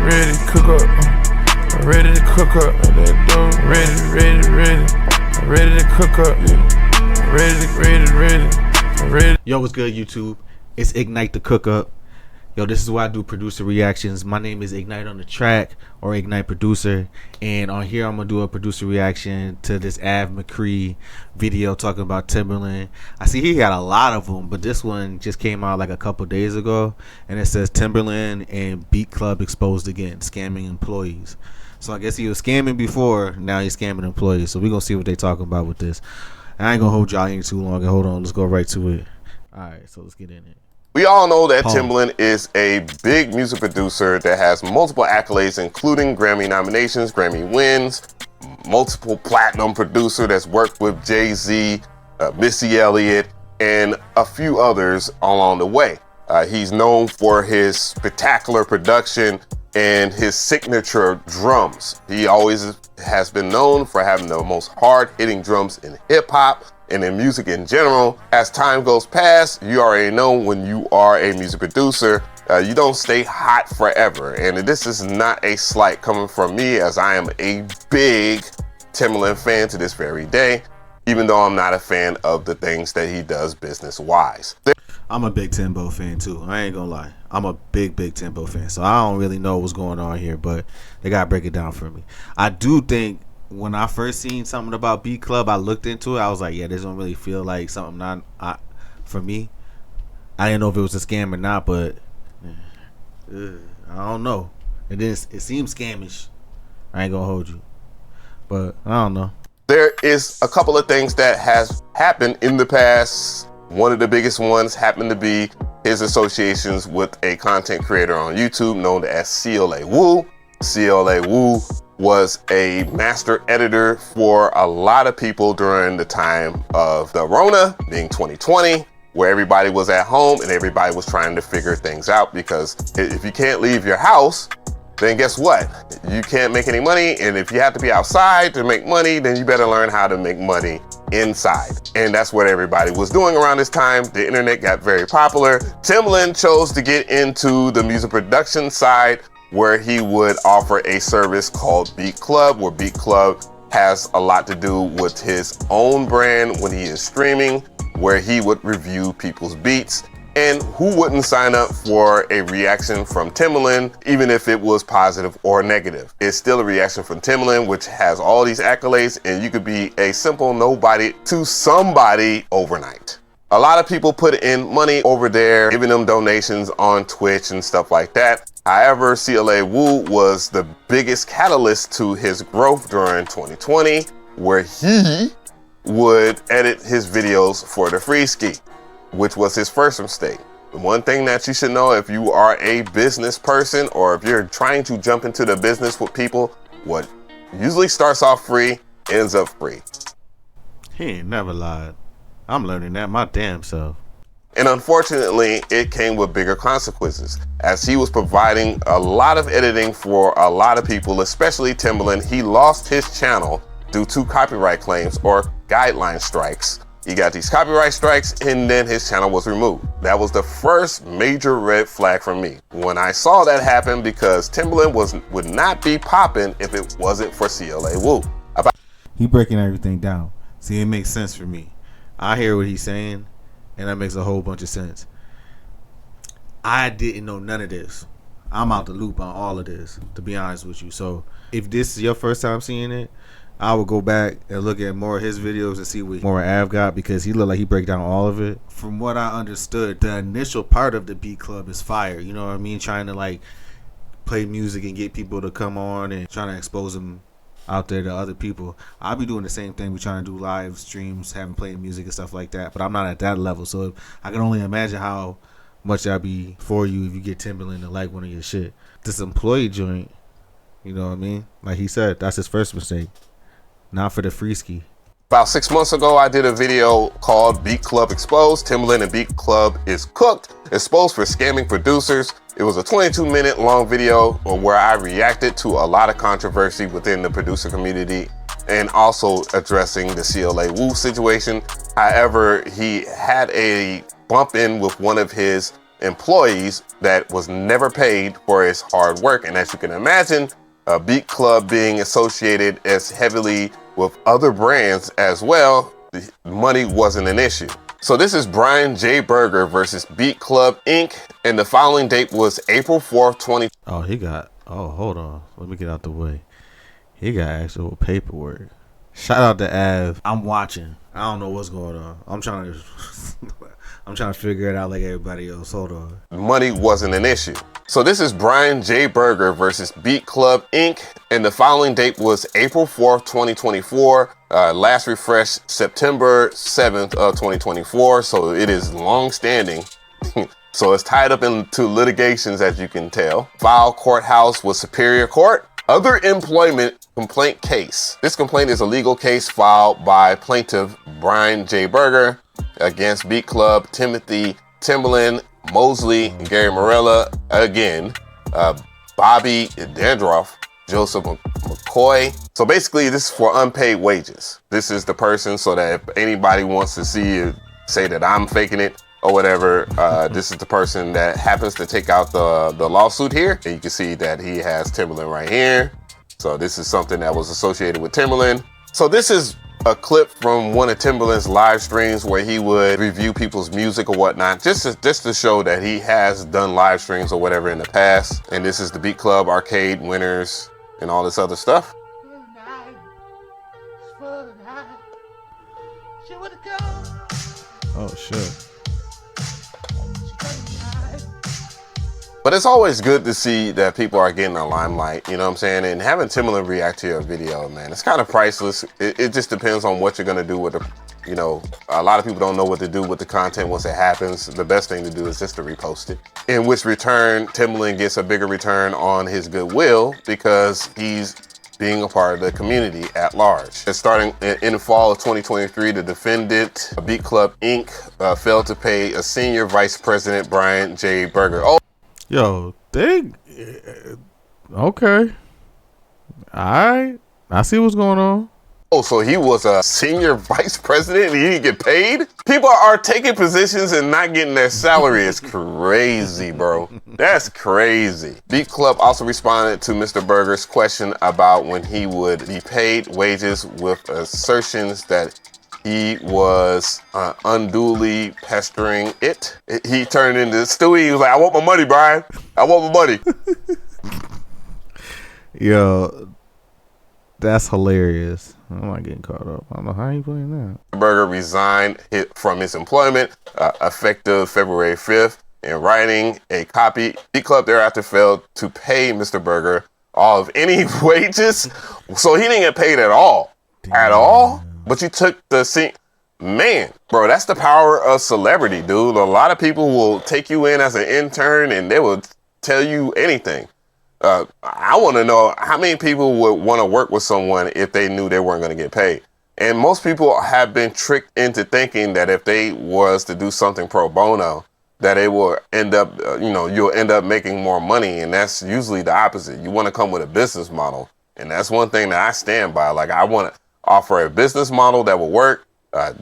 ready to cook up. I'm ready to cook up. Ready to cook up. Ready. Yo, what's good, YouTube? It's Ignite the Cookup. Yo, this is why I do producer reactions. My name is Ignite on the track, or Ignite Producer, and on here I'm gonna do a producer reaction to this Ave Mcree video talking about Timbaland. I see he got a lot of them, but this one just came out like a couple days ago, and it says Timbaland and Beatclub exposed again, scamming employees. So I guess he was scamming before, now he's scamming employees. So we're gonna see what they talking about with this. I ain't gonna hold y'all any too long. Hold on, let's go right to it. All right, so let's get in it. We all know that Timbaland is a big music producer that has multiple accolades, including Grammy nominations, Grammy wins, multiple platinum producer that's worked with Jay-Z, Missy Elliott, and a few others along the way. He's known for his spectacular production and his signature drums. He always has been known for having the most hard-hitting drums in hip-hop and in music in general. As time goes past, you already know when you are a music producer, you don't stay hot forever. And this is not a slight coming from me, as I am a big Timbaland fan to this very day, even though I'm not a fan of the things that he does business-wise. I'm a big Timbo fan too. I ain't gonna lie. I'm a big Timbo fan. So I don't really know what's going on here, but they gotta break it down for me. I do think when I first seen something about Beatclub, I looked into it. I was like, yeah, this don't really feel like something for me. I didn't know if it was a scam or not, but I don't know. It seems scamish. I ain't gonna hold you, but I don't know. There is a couple of things that has happened in the past. One of the biggest ones happened to be his associations with a content creator on YouTube known as CLA Wu. CLA Wu was a master editor for a lot of people during the time of the Rona, being 2020, where everybody was at home and everybody was trying to figure things out, because if you can't leave your house, then guess what? You can't make any money, and if you have to be outside to make money, then you better learn how to make money inside. And that's what everybody was doing around this time. The internet got very popular. Timbaland chose to get into the music production side, where he would offer a service called Beatclub, where Beatclub has a lot to do with his own brand when he is streaming, where he would review people's beats. And who wouldn't sign up for a reaction from Timbaland, even if it was positive or negative? It's still a reaction from Timbaland, which has all these accolades, and you could be a simple nobody to somebody overnight. A lot of people put in money over there, giving them donations on Twitch and stuff like that. However, CLA Wu was the biggest catalyst to his growth during 2020, where he would edit his videos for the free ski, which was his first mistake. The one thing that you should know, if you are a business person or if you're trying to jump into the business with people, what usually starts off free ends up free. He ain't never lied. I'm learning that my damn self. And unfortunately, it came with bigger consequences, as he was providing a lot of editing for a lot of people, especially Timbaland. He lost his channel due to copyright claims or guideline strikes. He got these copyright strikes, and then his channel was removed. That was the first major red flag for me when I saw that happen, because Timbaland would not be popping if it wasn't for CLA Wu. He breaking everything down. See, it makes sense for me. I hear what he's saying, and that makes a whole bunch of sense. I didn't know none of this. I'm out the loop on all of this, to be honest with you. So if this is your first time seeing it, I would go back and look at more of his videos and see what more Av got, because he looked like he break down all of it. From what I understood, the initial part of the Beatclub is fire. You know what I mean? Trying to like play music and get people to come on and trying to expose them out there to other people. I'll be doing the same thing. We're trying to do live streams, having playing music and stuff like that, but I'm not at that level. So I can only imagine how much I'd be for you if you get Timbaland to like one of your shit. This employee joint, you know what I mean? Like he said, that's his first mistake. Not for the free ski. About 6 months ago, I did a video called Beatclub Exposed. Timbaland and Beatclub is cooked, exposed for scamming producers. It was a 22-minute long video where I reacted to a lot of controversy within the producer community and also addressing the CLA Wu situation. However, he had a bump in with one of his employees that was never paid for his hard work. And as you can imagine, Beatclub being associated as heavily with other brands as well, the money wasn't an issue. So this is Brian J. Berger versus Beatclub Inc. And the filing date was April 4th, 20. Hold on. Let me get out the way. He got actual paperwork. Shout out to Ave. I'm watching. I don't know what's going on. I'm trying to figure it out like everybody else. Hold on. Money wasn't an issue. So this is Brian J. Berger versus Beatclub Inc. And the filing date was April 4th, 2024. Last refreshed September 7th of 2024. So it is long standing. So it's tied up into litigations, as you can tell. File courthouse with Superior Court. Other employment complaint case. This complaint is a legal case filed by plaintiff Brian J. Berger against Beatclub, Timothy, Timbaland, Mosley, Gary Morella, again, Bobby Dandroff, Joseph McCoy. So basically, this is for unpaid wages. This is the person, so that if anybody wants to see it, say that I'm faking it or whatever, this is the person that happens to take out the lawsuit here. And you can see that he has Timbaland right here. So this is something that was associated with Timbaland. So this is a clip from one of Timbaland's live streams where he would review people's music or whatnot, just to show that he has done live streams or whatever in the past. And this is the Beatclub arcade winners and all this other stuff. Oh shit. But it's always good to see that people are getting a limelight, you know what I'm saying? And having Timbaland react to your video, man, it's kind of priceless. It just depends on what you're gonna do with the, you know, a lot of people don't know what to do with the content once it happens. The best thing to do is just to repost it. In which return, Timbaland gets a bigger return on his goodwill because he's being a part of the community at large. And starting in the fall of 2023, the defendant, Beatclub Inc., failed to pay a senior vice president, Brian J. Berger. Yo, okay. I see what's going on. Oh, so he was a senior vice president and he didn't get paid? People are taking positions and not getting their salary. It's crazy, bro. That's crazy. Beatclub also responded to Mr. Berger's question about when he would be paid wages with assertions that he was unduly pestering it. He turned into Stewie. He was like, I want my money, Brian. I want my money. Yo, that's hilarious. I'm not getting caught up. I don't know how you playing that. Berger resigned from his employment effective February 5th. In writing a copy, Beatclub thereafter failed to pay Mr. Berger all of any wages. So he didn't get paid at all. Damn. At all? But you took the scene. Man, bro, that's the power of celebrity, dude. A lot of people will take you in as an intern and they will tell you anything. I want to know how many people would want to work with someone if they knew they weren't going to get paid. And most people have been tricked into thinking that if they was to do something pro bono, that it will end up, you'll end up making more money. And that's usually the opposite. You want to come with a business model. And that's one thing that I stand by. Like, I want to offer a business model that will work.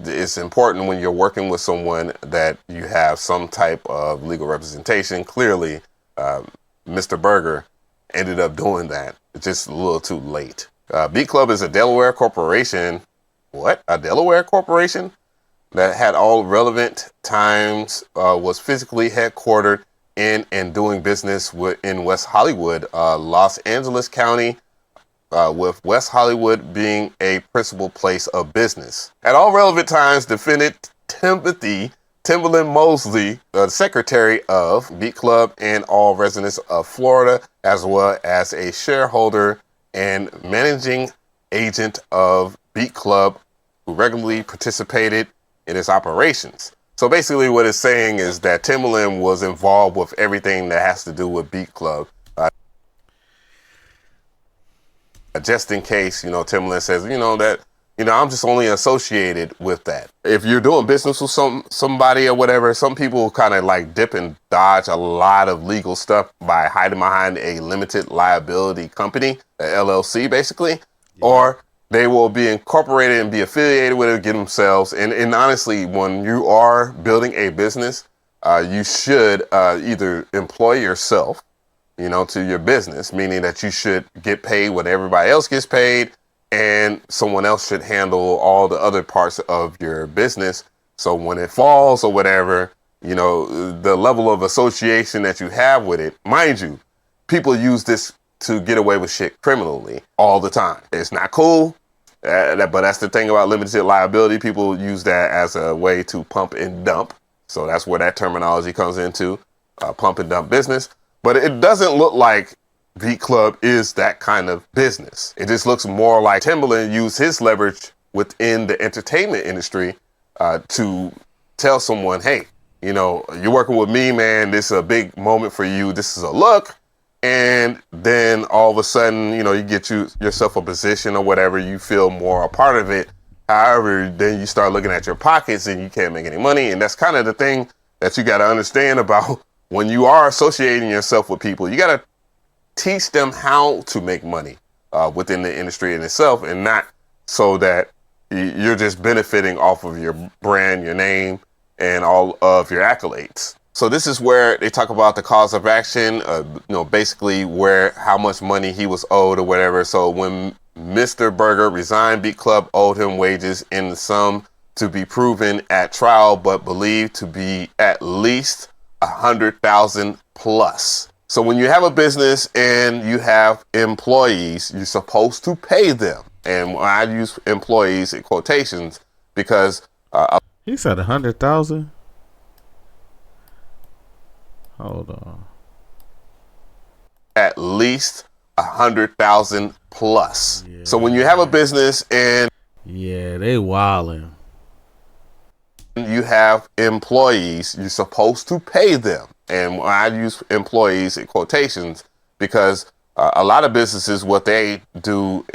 It's important when you're working with someone that you have some type of legal representation. Clearly, Mr. Berger ended up doing that just a little too late. Beatclub is a Delaware corporation. What? A Delaware corporation that had all relevant times, was physically headquartered in and doing business in West Hollywood, Los Angeles County, with West Hollywood being a principal place of business. At all relevant times, defendant Timothy Timbaland Mosley, the secretary of Beatclub and all residents of Florida, as well as a shareholder and managing agent of Beatclub, who regularly participated in its operations. So basically what it's saying is that Timbaland was involved with everything that has to do with Beatclub. Just in case, Timbaland says, I'm just only associated with that. If you're doing business with somebody or whatever, some people kind of like dip and dodge a lot of legal stuff by hiding behind a limited liability company, a LLC basically, or they will be incorporated and be affiliated with it, get themselves. And honestly, when you are building a business, you should either employ yourself, to your business, meaning that you should get paid when everybody else gets paid, and someone else should handle all the other parts of your business. So when it falls or whatever, the level of association that you have with it, mind you, people use this to get away with shit criminally all the time. It's not cool, but that's the thing about limited liability. People use that as a way to pump and dump. So that's where that terminology comes into, pump and dump business. But it doesn't look like Beatclub is that kind of business. It just looks more like Timbaland used his leverage within the entertainment industry to tell someone, hey, you're working with me, man. This is a big moment for you. This is a look. And then all of a sudden, you get yourself a position or whatever. You feel more a part of it. However, then you start looking at your pockets and you can't make any money. And that's kind of the thing that you got to understand about when you are associating yourself with people. You got to teach them how to make money within the industry in itself, and not so that you're just benefiting off of your brand, your name, and all of your accolades. So this is where they talk about the cause of action, basically how much money he was owed or whatever. So when Mr. Berger resigned, Beatclub owed him wages in the sum to be proven at trial, but believed to be at least 100,000 plus. So when you have a business and you have employees, you're supposed to pay them. And I use employees in quotations because he said 100,000. Hold on. At least 100,000 plus. Yeah. So when you have a business and they wildin'. You have employees, you're supposed to pay them. And I use employees in quotations because a lot of businesses, what they do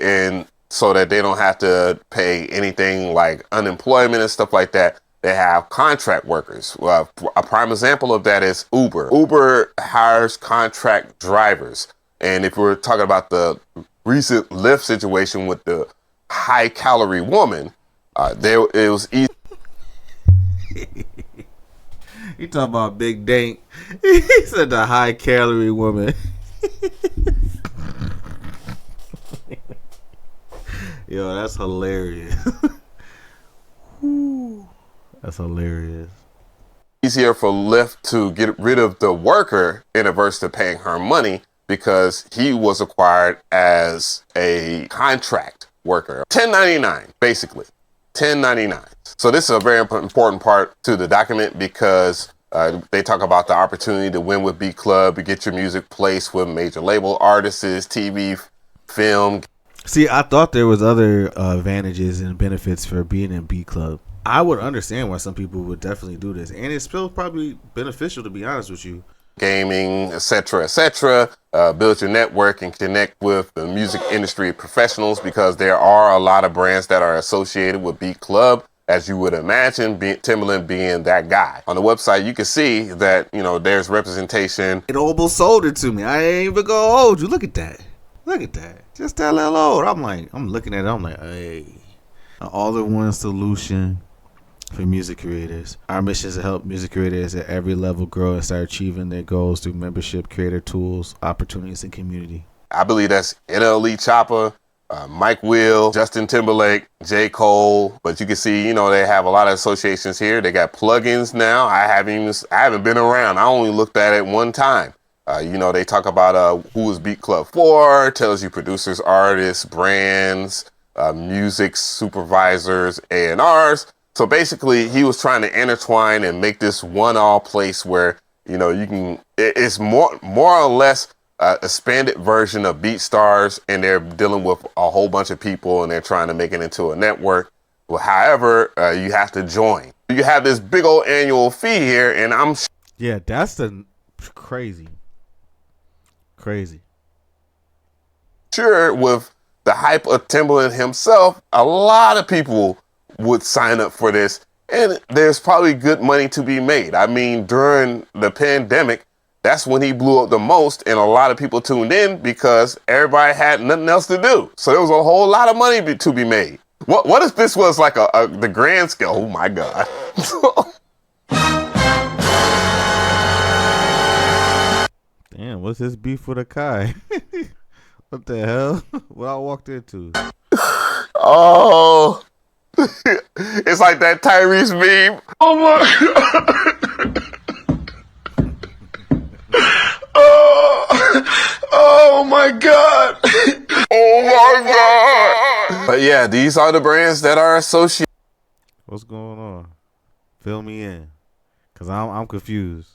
so that they don't have to pay anything like unemployment and stuff like that, they have contract workers. A prime example of that is Uber. Uber hires contract drivers. And if we're talking about the recent Lyft situation with the high calorie woman, it was easy. He talking about Big Dank. He said the high calorie woman. Yo, that's hilarious. That's hilarious. Easier for Lyft to get rid of the worker in averse to paying her money because he was acquired as a contract worker. 1099, basically. 1099. So this is a very important part to the document because they talk about the opportunity to win with Beatclub, to get your music placed with major label artists, TV, film. See, I thought there was other advantages and benefits for being in Beatclub. I would understand why some people would definitely do this, and it's still probably beneficial, to be honest with you. Gaming, etc., build your network and connect with the music industry professionals because there are a lot of brands that are associated with Beatclub, as you would imagine, Timbaland being that guy. On the website, you can see that, there's representation. It almost sold it to me. I ain't even gonna hold you. Look at that. Look at that. Just that little old. I'm looking at it. I'm like, hey. An all-in-one solution for music creators. Our mission is to help music creators at every level grow and start achieving their goals through membership, creator tools, opportunities, and community. I believe that's NLE Chopper, Mike Will, Justin Timberlake, J. Cole. But you can see, they have a lot of associations here. They got plugins now. I haven't been around. I only looked at it one time. They talk about who is Beatclub for, tells you producers, artists, brands, music supervisors, A&Rs. So basically, he was trying to intertwine and make this one-all place where, you can, it's more or less a expanded version of BeatStars, and they're dealing with a whole bunch of people, and they're trying to make it into a network. Well, however, you have to join. You have this big old annual fee here, and yeah, that's the crazy. Sure, with the hype of Timbaland himself, a lot of people would sign up for this, and there's probably good money to be made. I mean, during the pandemic, that's when he blew up the most, and a lot of people tuned in because everybody had nothing else to do. So there was a whole lot of money to be made. What if this was like the grand scale? Oh my God. Damn, what's his beef with a Kai? What the hell? What I walked into? Oh, it's like that Tyrese meme. Oh my! Oh my God! Oh my God! But yeah, these are the brands that are associated. What's going on? Fill me in, cause I'm confused.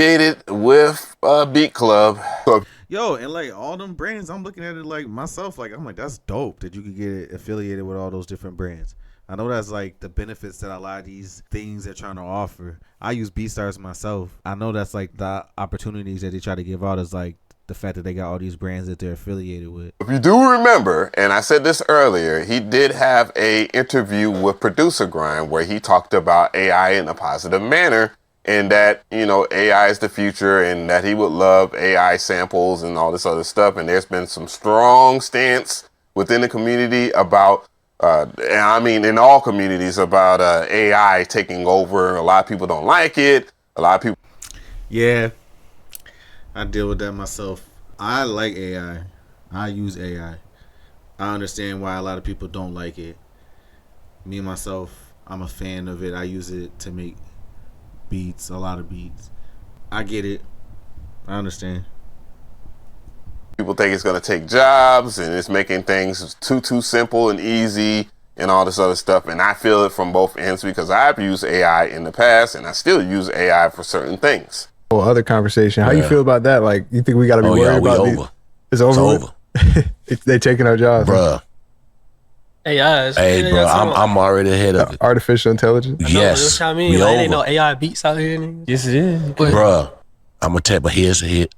With Beatclub. Yo, and like all them brands, I'm looking at it like myself. Like I'm like, that's dope that you could get it affiliated with all those different brands. I know that's like the benefits that a lot of these things they're trying to offer. I use BeatStars myself. I know that's like the opportunities that they try to give out is like the fact that they got all these brands that they're affiliated with. If you do remember, and I said this earlier, he did have a interview with Producer Grind where he talked about AI in a positive manner, and that, you know, AI is the future and that he would love AI samples and all this other stuff. And there's been some strong stance within the community about, and I mean in all communities, about AI taking over. A lot of people don't like it. A lot of people. Yeah, I deal with that myself. I like AI. I use AI. I understand why a lot of people don't like it. Me myself, I'm a fan of it. I use it to make beats, a lot of beats. I get it. I understand. People think it's going to take jobs and it's making things too simple and easy and all this other stuff. And I feel it from both ends because I've used AI in the past and I still use AI for certain things. Well, other conversation. How you feel about that? Like, you think we got to be worried about these? It's over. They taking our jobs, bruh. AI. Hey, bro, I'm already ahead of it. Artificial intelligence. Yes, I mean, like, ain't no AI beats out here. Nigga. Yes, it is. Bruh, I'm gonna tell you, but here's a hit.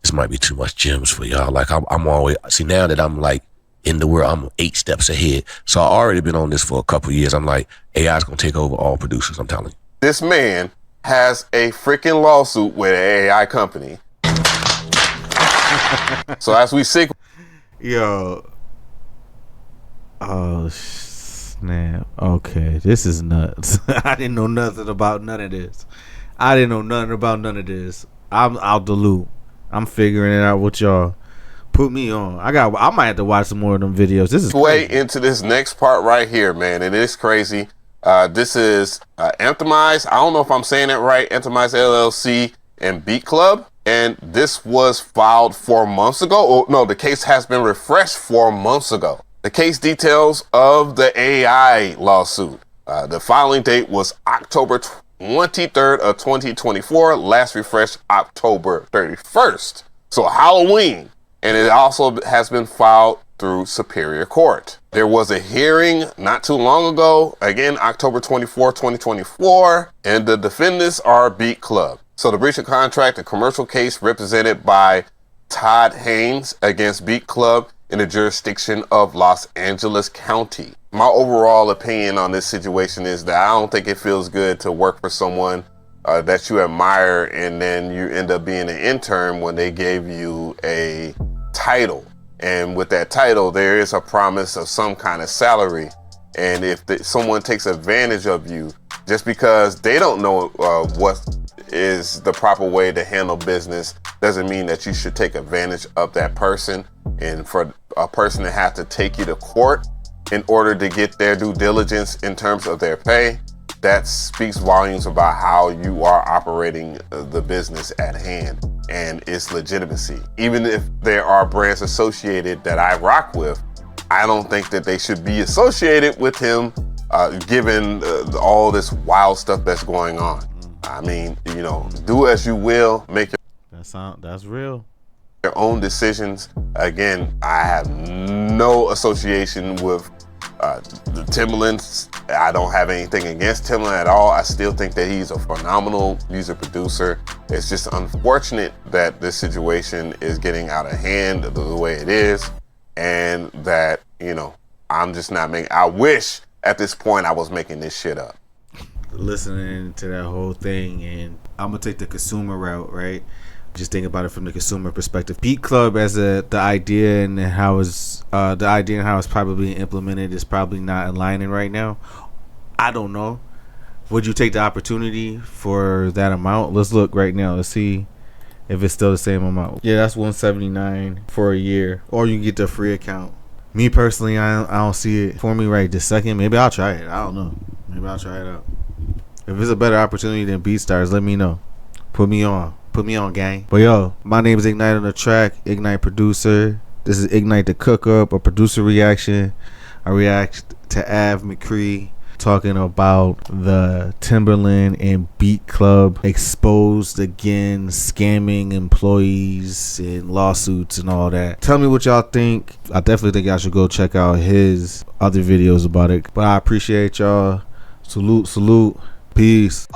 This might be too much gems for y'all. Like I'm always see now that I'm like in the world, I'm 8 steps ahead. So I already been on this for a couple years. I'm like, AI's gonna take over all producers. I'm telling you. This man has a freaking lawsuit with an AI company. So as we see, yo, oh snap! Okay, this is nuts. I didn't know nothing about none of this. I'm out the loop. I'm figuring it out with y'all. Put me on. I might have to watch some more of them videos. This is way crazy. Into this next part right here, man. It is crazy. This is Anthemize. I don't know if I'm saying it right. Anthemize LLC and Beatclub. And this was filed 4 months ago. Oh, no, the case has been refreshed 4 months ago. The case details of the AI lawsuit. The filing date was October 23rd of 2024. Last refreshed October 31st. So Halloween. And it also has been filed through Superior Court. There was a hearing not too long ago, again, October 24, 2024, and the defendants are Beatclub. So the breach of contract, a commercial case represented by Todd Haynes against Beatclub in the jurisdiction of Los Angeles County. My overall opinion on this situation is that I don't think it feels good to work for someone that you admire and then you end up being an intern when they gave you a title. And with that title, there is a promise of some kind of salary. And if someone takes advantage of you just because they don't know what is the proper way to handle business, doesn't mean that you should take advantage of that person. And for a person to have to take you to court in order to get their due diligence in terms of their pay, that speaks volumes about how you are operating the business at hand and its legitimacy. Even if there are brands associated that I rock with, I don't think that they should be associated with him given all this wild stuff that's going on. I mean, you know, do as you will, make that's real. Your own decisions. Again, I have no association with the Timbaland. I don't have anything against Timbaland at all. I still think that he's a phenomenal music producer. It's just unfortunate that this situation is getting out of hand the way it is, and that, you know, I'm just not making. I wish at this point I was making this shit up. Listening to that whole thing, and I'm gonna take the consumer route, right? Just think about it from the consumer perspective. Beatclub as the idea and how it's probably implemented is probably not aligning right now. I don't know. Would you take the opportunity for that amount? Let's look right now. Let's see if it's still the same amount. Yeah, that's $179 for a year, or you can get the free account. Me personally, I don't see it for me right this second. Maybe I'll try it. I don't know. Maybe I'll try it out. If it's a better opportunity than BeatStars, let me know. Put me on, gang. But yo, my name is Ignite on the track, Ignite producer. This is Ignite the Cookup, a producer reaction. I react to Ave Mcree talking about the Timbaland and Beatclub exposed again, scamming employees and lawsuits and all that. Tell me what y'all think. I definitely think y'all should go check out his other videos about it. But I appreciate y'all. Salute. Peace.